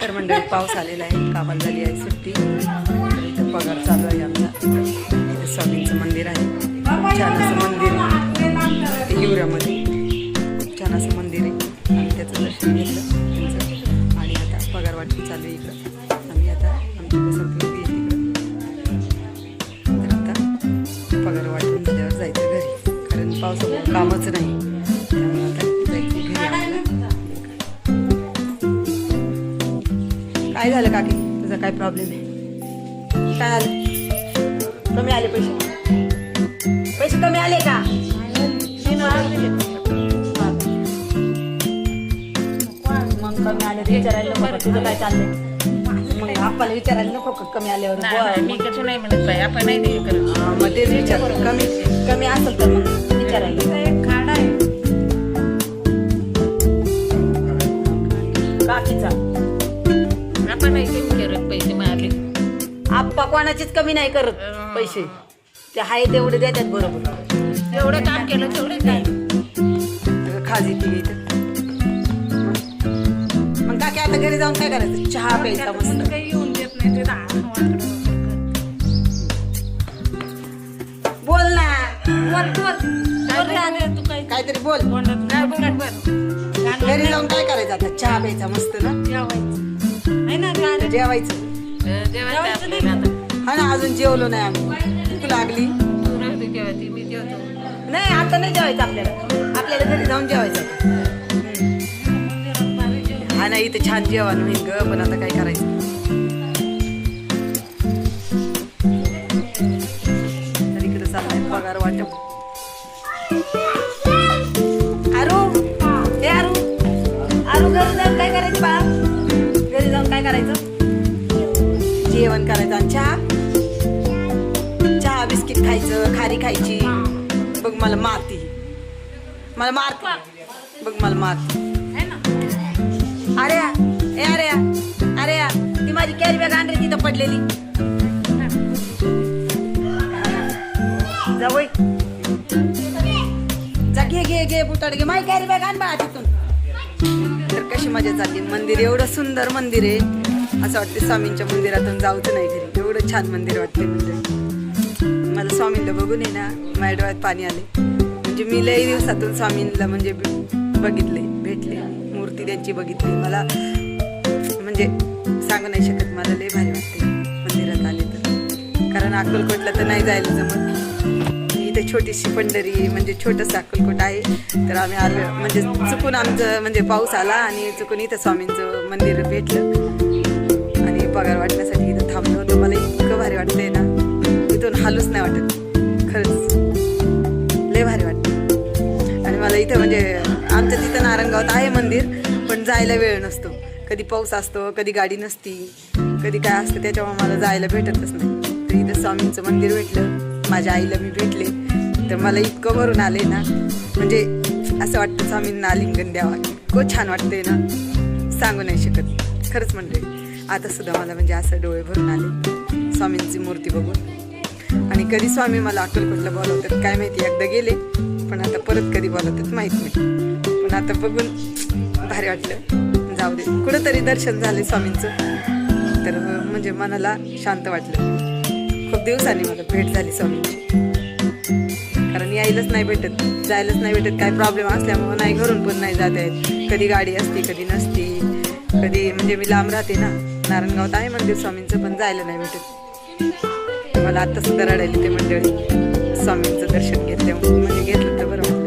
तर मंडळी पाऊस आलेला आहे, कामाला झाली आहे सुट्टी. इथं पगार चालू आहे आमचा. इथं स्वामींचं मंदिर आहे, खूप छान असं मंदिर आहे हिवऱ्यामध्ये. खूप छान असं मंदिर आहे. आम्ही त्याचं दर्शन घेतलं त्यांचं आणि आता पगार वाटून चालू आहे इकडं. आम्ही आता आमची पसंती आहे तिकडं. तर आता पगार वाटून झाल्यावर जायचं घरी, कारण पावसामुळे कामच नाही. त्यामुळे आता जायचं घरी आम्हाला. काय झालं काकी, तुझा काय प्रॉब्लेम आहे? काय आलं? कमी आले पैसे? पैसे कमी आले का? मग कमी आले तर विचारायला नको का तुझं काय चाललंय? मग आपल्याला विचारायला नको का कमी आल्यावर? मी कसं नाही म्हणत बाई, आपण नाही देऊ करत. मग तेच विचार, कमी कमी असेल तर मग विचारायला. एक खाडा आहे काकीचा आपण नाही देऊ करत पैसे मारले. आप्पा कोणाचीच कमी नाही करत पैसे. ते हाय तेवढे देतात बरोबर. एवढं काम केलं तेवढं काय खाजी ती इथं. मग काकी आता घरी जाऊन काय करायचं? चहा प्यायचा मस्त. काही येऊन देत नाही ते बोल ना, तू काय काहीतरी बोल. जेवायचं घरी जाऊन काय करायचं आता? चहा प्यायचा मस्त ना, आहे ना गाणं जेवायचं. जेवायचं नाही आता. हा ना, अजून जेवलो नाही आम्ही. भूक लागली तू राहू दे जेवायची, मी जेवतो. नाही. आता नाही जेवायचं आपल्याला घरी जाऊन जेवायचं. हा ना, इथे छान जेवण होईल ग, पण आता काय करायचं? तर इकडे चाललाय पगार वाटप. आरू, ए आरू, आरू घरी जाऊन काय करायचं बा? घरी जाऊन काय करायचं? जेवण करायचं आणि चहा बिस्किट खायचं, खारी खायची. बघ मला मारती, मला मारती, बघ मला मारती. अरे ए अरे अरे ती माझी कॅरी बॅग आणली तिथं पडलेली. जावई जा, घे बुटाड घे, माझी कॅरी बॅग आण बा तिथून. तर कशी मजा चालली. मंदिर एवढं सुंदर मंदिर आहे, असं वाटतं स्वामींच्या मंदिरातून जाऊच नाही घरी. एवढं छान मंदिर वाटते. म्हणजे मला स्वामींना बघून आहे ना माझ्या डोळ्यात पाणी आले. म्हणजे मी लई दिवसातून स्वामींना म्हणजे बघितले, भेटले, मूर्ती त्यांची बघितली. मला म्हणजे सांगू नाही शकत, मला लई भारी वाटते मंदिरात आले तर. कारण अक्कलकोटला तर नाही जायला जमत. इथे छोटीशी पंढरी म्हणजे छोटंसं अक्कलकोट आहे. तर आम्ही आलो म्हणजे चुकून आमचं म्हणजे पाऊस आला आणि चुकून इथं स्वामींचं मंदिर भेटलं आणि पगार वाटण्यासाठी इथं थांबलो होतो. मला इतकं भारी वाटतंय ना, इथून हालूच नाही वाटत. खरंच लय भारी वाटतं. आणि मला इथं म्हणजे आमच्या तिथं नारंगावात आहे मंदिर, पण जायला वेळ नसतो. कधी पाऊस असतो, कधी गाडी नसती, कधी काय असतं, त्याच्यामुळे मला जायला भेटतच नाही. तर इथं स्वामींचं मंदिर भेटलं, माझ्या आईला मी भेटले, तर मला इतकं भरून आले ना, म्हणजे असं वाटतं स्वामींना आलिंगन द्यावा. इतकं छान वाटतंय ना, सांगू नाही शकत. खरंच म्हणजे आता सुद्धा मला म्हणजे असं डोळे भरून आले स्वामींची मूर्ती बघून. आणि कधी स्वामी मला अक्कलकोटला बोलवतात काय माहिती. एकदा गेले, पण आता परत कधी बोलवतात माहीत नाही. पण आता बघून भारी वाटलं. जाऊ दे, कुठंतरी दर्शन झाले स्वामींचं, तर म्हणजे मनाला शांत वाटलं. खूप दिवसांनी मला भेट झाली स्वामींची. कारण यायलाच नाही भेटत, जायलाच नाही भेटत. काय प्रॉब्लेम असल्यामुळे नाही, घरून पण नाही जात आहेत. कधी गाडी असते, कधी नसती, कधी म्हणजे मी लांब राहते ना, नारायणगावात आहे मंदिर स्वामींचं, पण जायला नाही भेटत. मला आत्ता सुद्धा रडायला ते मंडळी स्वामींचं दर्शन घेतलं म्हणजे घेतलं तर बरं.